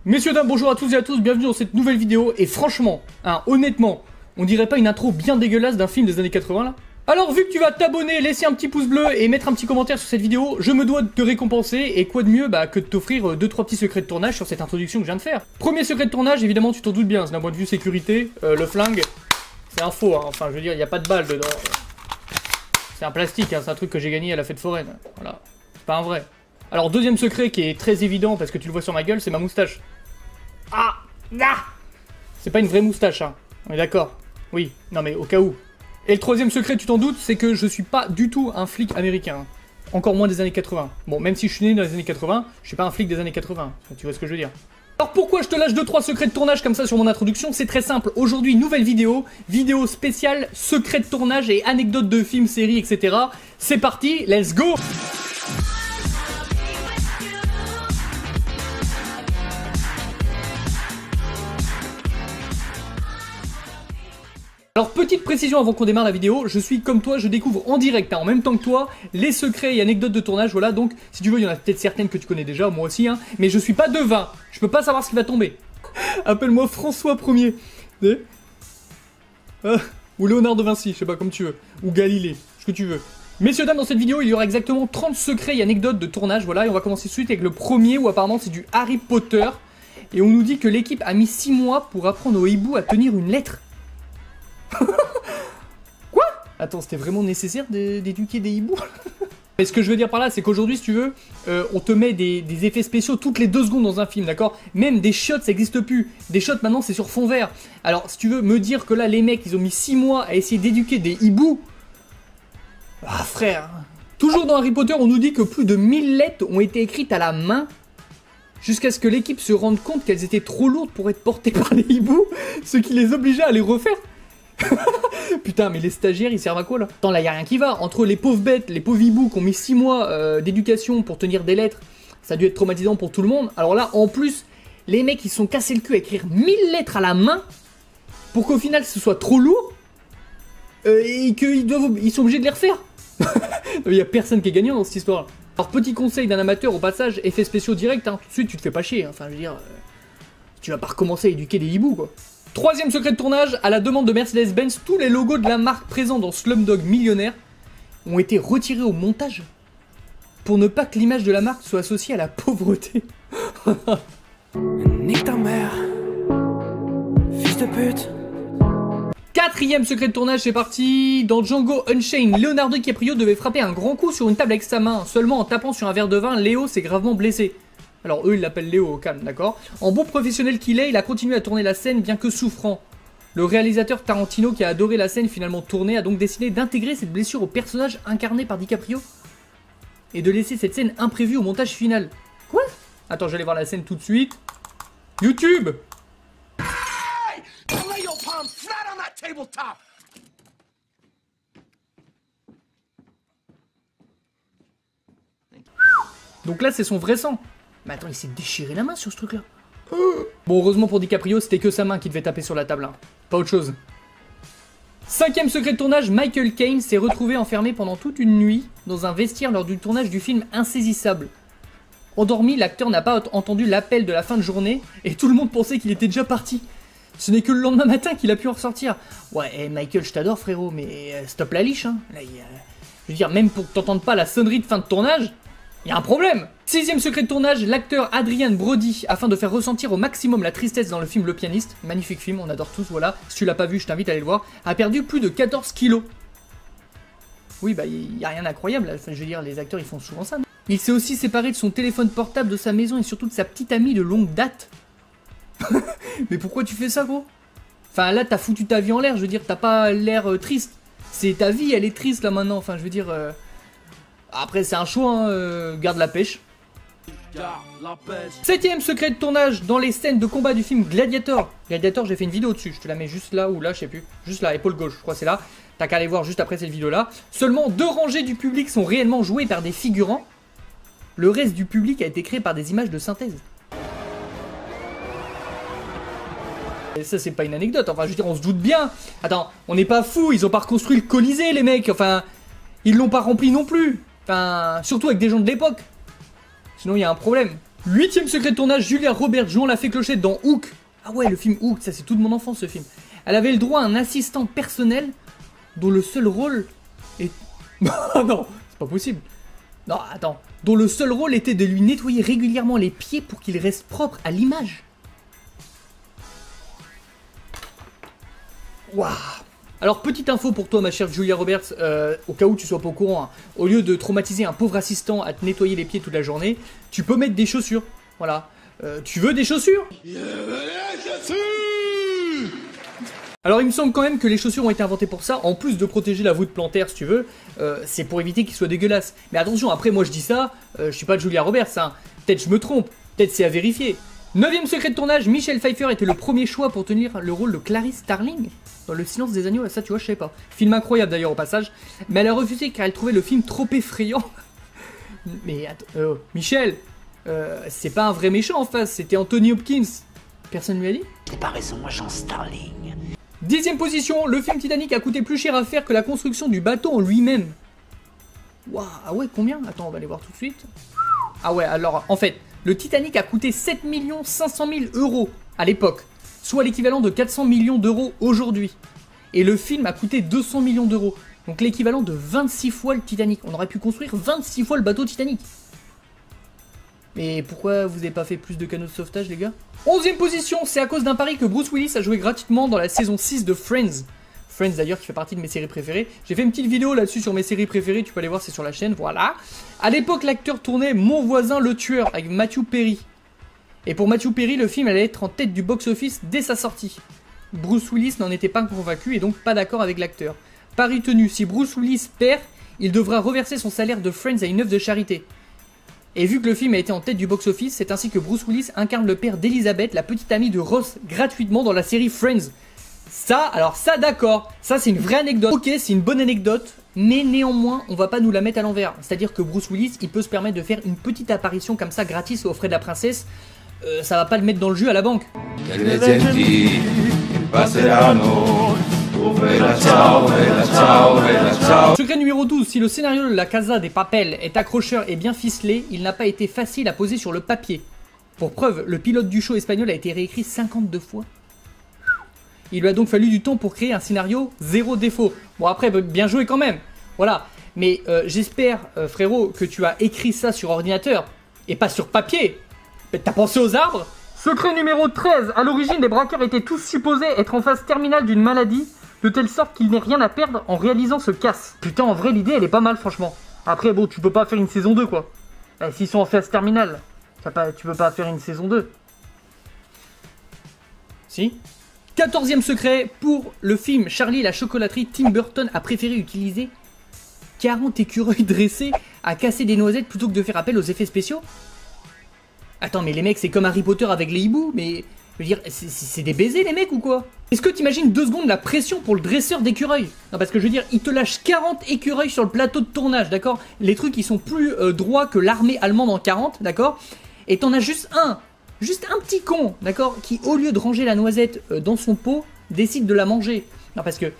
Messieurs, dames, bonjour à tous et à tous, bienvenue dans cette nouvelle vidéo. Et franchement, honnêtement, on dirait pas une intro bien dégueulasse d'un film des années 80 là? Alors vu que tu vas t'abonner, laisser un petit pouce bleu et mettre un petit commentaire sur cette vidéo, je me dois de te récompenser, et quoi de mieux que de t'offrir 2-3 petits secrets de tournage sur cette introduction que je viens de faire. Premier secret de tournage, évidemment tu t'en doutes bien, c'est d'un point de vue sécurité, le flingue, c'est un faux, hein. Enfin je veux dire, il n'y a pas de balle dedans. C'est un plastique, hein. C'est un truc que j'ai gagné à la fête foraine, voilà, c'est pas un vrai. Alors deuxième secret qui est très évident parce que tu le vois sur ma gueule, c'est ma moustache. Ah, c'est pas une vraie moustache, hein. On est d'accord? Oui, non mais au cas où. Et le troisième secret, tu t'en doutes, c'est que je suis pas du tout un flic américain. Encore moins des années 80. Bon, même si je suis né dans les années 80, je suis pas un flic des années 80. Tu vois ce que je veux dire? Alors pourquoi je te lâche 2-3 secrets de tournage comme ça sur mon introduction? C'est très simple. Aujourd'hui, nouvelle vidéo spéciale, secrets de tournage et anecdotes de films, séries, etc. C'est parti, let's go! Alors petite précision avant qu'on démarre la vidéo, je suis comme toi, je découvre en direct, en même temps que toi, les secrets et anecdotes de tournage, voilà, donc si tu veux, il y en a peut-être certaines que tu connais déjà, moi aussi, hein, mais je suis pas devin, je peux pas savoir ce qui va tomber. Appelle-moi François Ier, ou Léonard de Vinci, je sais pas, comme tu veux, ou Galilée, ce que tu veux. Messieurs, dames, dans cette vidéo, il y aura exactement 30 secrets et anecdotes de tournage, voilà, et on va commencer tout de suite avec le premier, où apparemment c'est du Harry Potter, et on nous dit que l'équipe a mis 6 mois pour apprendre au hibou à tenir une lettre. Quoi? Attends, c'était vraiment nécessaire d'éduquer des hiboux? Et ce que je veux dire par là, c'est qu'aujourd'hui, si tu veux, on te met des effets spéciaux toutes les 2 secondes dans un film, d'accord? Même des shots, ça n'existe plus. Des shots, maintenant, c'est sur fond vert. Alors, si tu veux me dire que là, les mecs, ils ont mis 6 mois à essayer d'éduquer des hiboux... Ah, frère. Toujours dans Harry Potter, on nous dit que plus de 1000 lettres ont été écrites à la main jusqu'à ce que l'équipe se rende compte qu'elles étaient trop lourdes pour être portées par les hiboux, ce qui les obligeait à les refaire. Putain, mais les stagiaires, ils servent à quoi là? Attends, là, y a rien qui va. Entre les pauvres bêtes, les pauvres hiboux qui ont mis 6 mois d'éducation pour tenir des lettres, ça a dû être traumatisant pour tout le monde. Alors là, en plus, les mecs, ils se sont cassés le cul à écrire 1000 lettres à la main pour qu'au final, ce soit trop lourd et qu'ils sont obligés de les refaire. Il y a personne qui est gagnant dans cette histoire. Alors, petit conseil d'un amateur, au passage, effets spéciaux direct, hein, tout de suite, tu te fais pas chier. Hein. Enfin, je veux dire, tu vas pas recommencer à éduquer des hiboux, quoi. Troisième secret de tournage, à la demande de Mercedes-Benz, tous les logos de la marque présents dans Slumdog Millionnaire ont été retirés au montage pour ne pas que l'image de la marque soit associée à la pauvreté. Nique ta mère, fils de pute. Quatrième secret de tournage, c'est parti. Dans Django Unchained, Leonardo DiCaprio devait frapper un grand coup sur une table avec sa main. Seulement en tapant sur un verre de vin, Léo s'est gravement blessé. Alors eux ils l'appellent Léo au calme, d'accord? En bon professionnel qu'il est, il a continué à tourner la scène bien que souffrant. Le réalisateur Tarantino, qui a adoré la scène finalement tournée, a donc décidé d'intégrer cette blessure au personnage incarné par DiCaprio et de laisser cette scène imprévue au montage final. Quoi? Attends, j'allais voir la scène tout de suite. YouTube! Donc là c'est son vrai sang. Mais attends, il s'est déchiré la main sur ce truc-là. Bon, heureusement pour DiCaprio, c'était que sa main qui devait taper sur la table, hein. Pas autre chose. Cinquième secret de tournage, Michael Caine s'est retrouvé enfermé pendant toute une nuit dans un vestiaire lors du tournage du film Insaisissable. Endormi, l'acteur n'a pas entendu l'appel de la fin de journée et tout le monde pensait qu'il était déjà parti. Ce n'est que le lendemain matin qu'il a pu en ressortir. Ouais, Michael, je t'adore frérot, mais stop la liche, hein. Là, je veux dire, même pour que t'entendes pas la sonnerie de fin de tournage, il y a un problème. Sixième secret de tournage, l'acteur Adrien Brody, afin de faire ressentir au maximum la tristesse dans le film Le Pianiste, magnifique film, on adore tous, voilà, si tu l'as pas vu, je t'invite à aller le voir, a perdu plus de 14 kilos. Oui, bah, il y a rien d'incroyable, enfin, je veux dire, les acteurs, ils font souvent ça, non? Il s'est aussi séparé de son téléphone portable, de sa maison et surtout de sa petite amie de longue date. Mais pourquoi tu fais ça, gros? Enfin, là, t'as foutu ta vie en l'air, je veux dire, t'as pas l'air triste. C'est ta vie, elle est triste, là, maintenant, enfin, je veux dire... Après, c'est un choix, hein, garde la pêche. Septième secret de tournage, dans les scènes de combat du film Gladiator. Gladiator, j'ai fait une vidéo dessus, je te la mets juste là ou là, je sais plus. Juste là, épaule gauche, je crois que c'est là. T'as qu'à aller voir juste après cette vidéo-là. Seulement 2 rangées du public sont réellement jouées par des figurants. Le reste du public a été créé par des images de synthèse. Et ça, c'est pas une anecdote, enfin, je veux dire, on se doute bien. Attends, on n'est pas fous, ils ont pas reconstruit le Colisée, les mecs, enfin... Ils l'ont pas rempli non plus. Enfin, surtout avec des gens de l'époque. Sinon, il y a un problème. 8ème secret de tournage, Julia Roberts jouant la fée Clochette dans Hook. Ah ouais, le film Hook, ça c'est toute mon enfance ce film. Elle avait le droit à un assistant personnel dont le seul rôle est... non, c'est pas possible. Non, attends. Dont le seul rôle était de lui nettoyer régulièrement les pieds pour qu'il reste propre à l'image. Waouh. Alors, petite info pour toi, ma chère Julia Roberts, au cas où tu sois pas au courant, hein, au lieu de traumatiser un pauvre assistant à te nettoyer les pieds toute la journée, tu peux mettre des chaussures. Voilà. Tu veux des chaussures? Alors il me semble quand même que les chaussures ont été inventées pour ça, en plus de protéger la voûte plantaire si tu veux, c'est pour éviter qu'ils soient dégueulasses. Mais attention, après moi je dis ça, je suis pas Julia Roberts, hein. Peut-être je me trompe, peut-être c'est à vérifier. 9ème secret de tournage, Michelle Pfeiffer était le premier choix pour tenir le rôle de Clarice Starling dans Le Silence des Agneaux, ça tu vois je sais pas. Film incroyable d'ailleurs au passage, mais elle a refusé car elle trouvait le film trop effrayant. Mais attends, Michelle, c'est pas un vrai méchant en face, c'était Anthony Hopkins. Personne lui a dit? T'as pas raison, agent Starling. 10ème position, le film Titanic a coûté plus cher à faire que la construction du bateau en lui-même. Waouh, ah ouais, combien? Attends, on va aller voir tout de suite. Ah ouais, alors, en fait, le Titanic a coûté 7 500 000 € à l'époque, soit l'équivalent de 400 millions d'euros aujourd'hui. Et le film a coûté 200 millions d'euros, donc l'équivalent de 26 fois le Titanic. On aurait pu construire 26 fois le bateau Titanic. Mais pourquoi vous n'avez pas fait plus de canaux de sauvetage, les gars? 11ème position, c'est à cause d'un pari que Bruce Willis a joué gratuitement dans la saison 6 de Friends. Friends d'ailleurs qui fait partie de mes séries préférées. J'ai fait une petite vidéo là-dessus sur mes séries préférées, tu peux aller voir, c'est sur la chaîne, voilà. À l'époque, l'acteur tournait Mon voisin le tueur avec Matthew Perry. Et pour Matthew Perry, le film allait être en tête du box-office dès sa sortie. Bruce Willis n'en était pas convaincu et donc pas d'accord avec l'acteur. Pari tenu, si Bruce Willis perd, il devra reverser son salaire de Friends à une œuvre de charité. Et vu que le film a été en tête du box-office, c'est ainsi que Bruce Willis incarne le père d'Elizabeth, la petite amie de Ross, gratuitement dans la série Friends. Ça, alors ça d'accord, ça c'est une vraie anecdote. Ok, c'est une bonne anecdote, mais néanmoins, on va pas nous la mettre à l'envers. C'est-à-dire que Bruce Willis, il peut se permettre de faire une petite apparition comme ça, gratis, aux frais de la princesse. Ça va pas le mettre dans le jus à la banque. Secret numéro 12, si le scénario de La Casa des Papel est accrocheur et bien ficelé, il n'a pas été facile à poser sur le papier. Pour preuve, le pilote du show espagnol a été réécrit 52 fois. Il lui a donc fallu du temps pour créer un scénario zéro défaut. Bon après, bien joué quand même. Voilà. Mais j'espère, frérot, que tu as écrit ça sur ordinateur et pas sur papier. T'as pensé aux arbres? Secret numéro 13, à l'origine, les braqueurs étaient tous supposés être en phase terminale d'une maladie, de telle sorte qu'ils n'aient rien à perdre en réalisant ce casse. Putain, en vrai, l'idée, elle est pas mal, franchement. Après, bon, tu peux pas faire une saison 2, quoi. S'ils sont en phase terminale, tu peux pas faire une saison 2. Si. 14ème secret, pour le film Charlie et la chocolaterie, Tim Burton a préféré utiliser 40 écureuils dressés à casser des noisettes plutôt que de faire appel aux effets spéciaux. Attends, mais les mecs, c'est comme Harry Potter avec les hiboux, mais... Je veux dire, c'est des baisers, les mecs, ou quoi? Est-ce que t'imagines 2 secondes la pression pour le dresseur d'écureuils? Non, parce que je veux dire, il te lâche 40 écureuils sur le plateau de tournage, d'accord? Les trucs, ils sont plus droits que l'armée allemande en 40, d'accord? Et t'en as juste un petit con, d'accord? Qui, au lieu de ranger la noisette dans son pot, décide de la manger. Non, parce que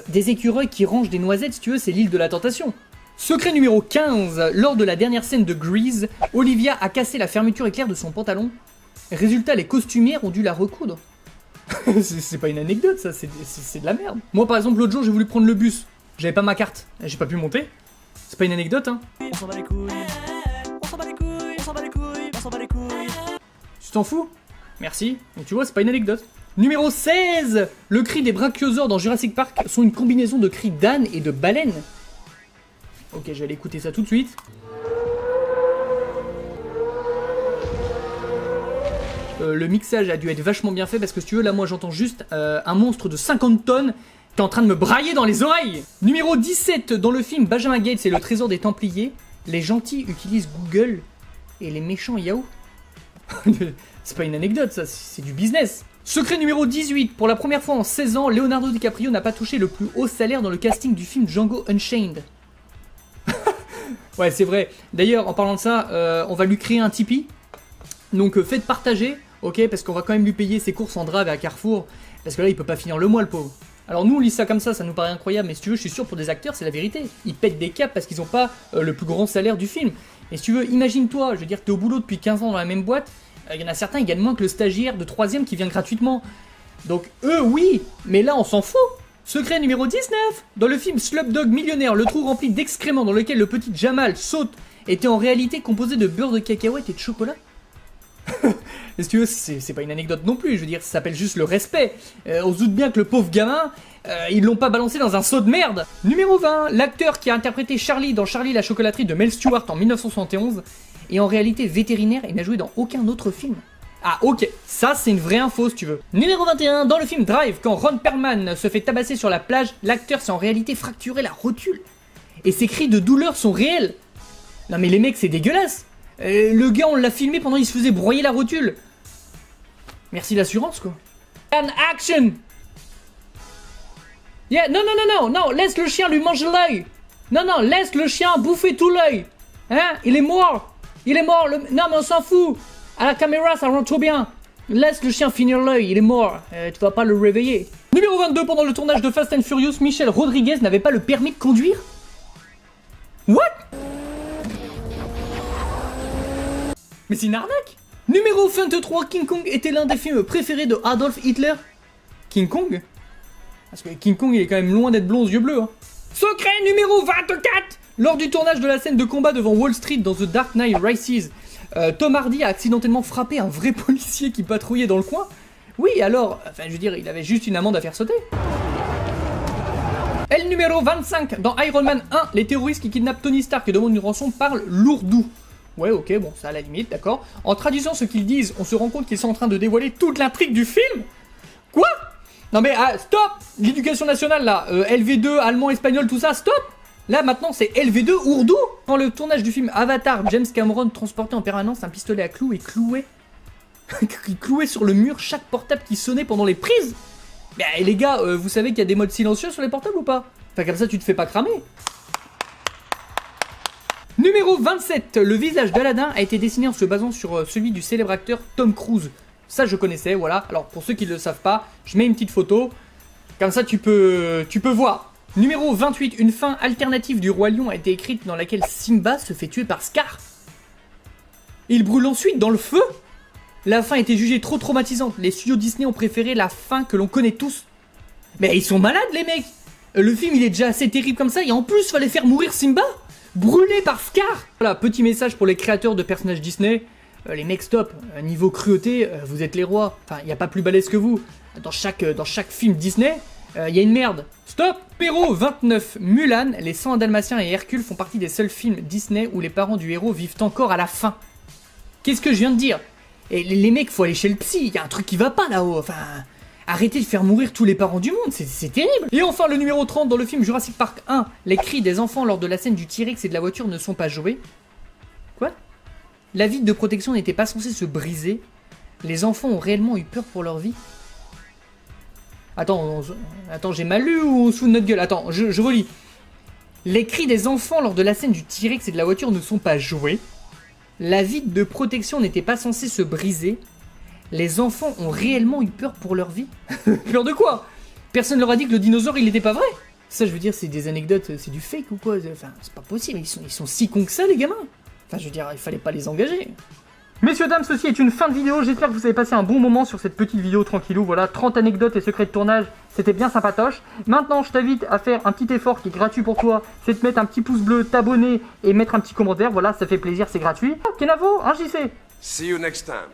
des écureuils qui rangent des noisettes, si tu veux, c'est l'île de la tentation. Secret numéro 15, lors de la dernière scène de Grease, Olivia a cassé la fermeture éclair de son pantalon. Résultat, les costumières ont dû la recoudre. C'est pas une anecdote, ça, c'est de la merde. Moi, par exemple, l'autre jour, j'ai voulu prendre le bus. J'avais pas ma carte, j'ai pas pu monter. C'est pas une anecdote, hein. On s'en bat les couilles. On s'en bat les couilles. On s'en bat les couilles. On s'en bat les couilles. Tu t'en fous? Merci. Donc tu vois, c'est pas une anecdote. Numéro 16, le cri des brachiosaures dans Jurassic Park sont une combinaison de cris d'âne et de baleine. Ok, je vais aller écouter ça tout de suite. Le mixage a dû être vachement bien fait parce que si tu veux, là moi j'entends juste un monstre de 50 tonnes qui est en train de me brailler dans les oreilles. Numéro 17, dans le film Benjamin Gates et le trésor des Templiers, les gentils utilisent Google et les méchants Yahoo. C'est pas une anecdote ça, c'est du business. Secret numéro 18, pour la première fois en 16 ans, Leonardo DiCaprio n'a pas touché le plus haut salaire dans le casting du film Django Unchained. Ouais, c'est vrai. D'ailleurs, en parlant de ça, on va lui créer un Tipeee. Donc faites partager, ok, parce qu'on va quand même lui payer ses courses en drive à Carrefour. Parce que là, il peut pas finir le mois, le pauvre. Alors nous on lit ça comme ça nous paraît incroyable, mais si tu veux, je suis sûr pour des acteurs c'est la vérité. Ils pètent des câbles parce qu'ils n'ont pas le plus grand salaire du film. Et si tu veux, imagine-toi, je veux dire, t'es au boulot depuis 15 ans dans la même boîte, il y en a certains, ils gagnent moins que le stagiaire de 3ème qui vient gratuitement. Donc eux oui, mais là on s'en fout. Secret numéro 19. Dans le film Slumdog Millionnaire, le trou rempli d'excréments dans lequel le petit Jamal saute était en réalité composé de beurre de cacahuète et de chocolat. Et si tu veux, c'est pas une anecdote non plus, je veux dire, ça s'appelle juste le respect. On se doute bien que le pauvre gamin, ils l'ont pas balancé dans un seau de merde. Numéro 20, l'acteur qui a interprété Charlie dans Charlie la chocolaterie de Mel Stewart en 1971 est en réalité vétérinaire et n'a joué dans aucun autre film. Ah ok, ça c'est une vraie info si tu veux. Numéro 21, dans le film Drive, quand Ron Perlman se fait tabasser sur la plage, l'acteur s'est en réalité fracturé la rotule. Et ses cris de douleur sont réels. Non mais les mecs c'est dégueulasse. Le gars on l'a filmé pendant qu'il se faisait broyer la rotule. Merci l'assurance quoi. And action. Yeah, non, laisse le chien lui manger l'œil. Non, laisse le chien bouffer tout l'œil. Hein, il est mort. Non mais on s'en fout. À la caméra ça rend trop bien. Laisse le chien finir l'œil, il est mort. Tu vas pas le réveiller. Numéro 22, pendant le tournage de Fast and Furious, Michelle Rodriguez n'avait pas le permis de conduire. What? Mais c'est une arnaque. Numéro 23, King Kong était l'un des films préférés de Adolf Hitler. King Kong? Parce que King Kong il est quand même loin d'être blond aux yeux bleus. Hein. Secret numéro 24. Lors du tournage de la scène de combat devant Wall Street dans The Dark Knight Rises, Tom Hardy a accidentellement frappé un vrai policier qui patrouillait dans le coin. Oui alors, enfin je veux dire, il avait juste une amende à faire sauter. L numéro 25, dans Iron Man 1, les terroristes qui kidnappent Tony Stark et demandent une rançon parlent lourdou. Ouais ok, bon ça à la limite, d'accord. En traduisant ce qu'ils disent, on se rend compte qu'ils sont en train de dévoiler toute l'intrigue du film. Quoi? Non mais stop. L'éducation nationale là, LV2, allemand, espagnol, tout ça, stop. Là maintenant c'est LV2 ourdou. Quand le tournage du film Avatar, James Cameron transportait en permanence un pistolet à clous et clouait sur le mur chaque portable qui sonnait pendant les prises. Bah les gars, vous savez qu'il y a des modes silencieux sur les portables ou pas? Enfin comme ça tu te fais pas cramer. Numéro 27, le visage d'Aladin a été dessiné en se basant sur celui du célèbre acteur Tom Cruise. Ça je connaissais, voilà. Alors pour ceux qui ne le savent pas, je mets une petite photo. Comme ça tu peux voir. Numéro 28, une fin alternative du Roi Lion a été écrite dans laquelle Simba se fait tuer par Scar. Il brûle ensuite dans le feu. La fin était jugée trop traumatisante. Les studios Disney ont préféré la fin que l'on connaît tous. Mais ils sont malades les mecs. Le film il est déjà assez terrible comme ça et en plus fallait faire mourir Simba. Brûlé par Scar. Voilà, petit message pour les créateurs de personnages Disney. Les mecs stop, niveau cruauté, vous êtes les rois. Enfin, il n'y a pas plus balèze que vous. Dans chaque film Disney, il y a une merde. Stop. Numéro 29, Mulan, les 101 Dalmatiens et Hercule font partie des seuls films Disney où les parents du héros vivent encore à la fin. Qu'est-ce que je viens de dire? Et les mecs, faut aller chez le psy, il y a un truc qui va pas là-haut. Enfin, arrêtez de faire mourir tous les parents du monde, c'est terrible. Et enfin, le numéro 30, dans le film Jurassic Park 1, les cris des enfants lors de la scène du T-Rex et de la voiture ne sont pas joués. Quoi? La vitre de protection n'était pas censée se briser. Les enfants ont réellement eu peur pour leur vie. Attends, j'ai mal lu ou on se fout de notre gueule? Attends, je relis. Les cris des enfants lors de la scène du T-Rex et de la voiture ne sont pas joués. La vitre de protection n'était pas censée se briser. Les enfants ont réellement eu peur pour leur vie. Peur de quoi? Personne leur a dit que le dinosaure il n'était pas vrai. Ça je veux dire c'est des anecdotes, c'est du fake ou quoi? Enfin c'est pas possible, ils sont si cons que ça les gamins. Enfin je veux dire il fallait pas les engager. Messieurs dames, ceci est une fin de vidéo, j'espère que vous avez passé un bon moment sur cette petite vidéo tranquillou, voilà, 30 anecdotes et secrets de tournage, c'était bien sympatoche. Maintenant, je t'invite à faire un petit effort qui est gratuit pour toi, c'est de mettre un petit pouce bleu, t'abonner et mettre un petit commentaire, voilà, ça fait plaisir, c'est gratuit. Kenavo, hein JC? See you next time.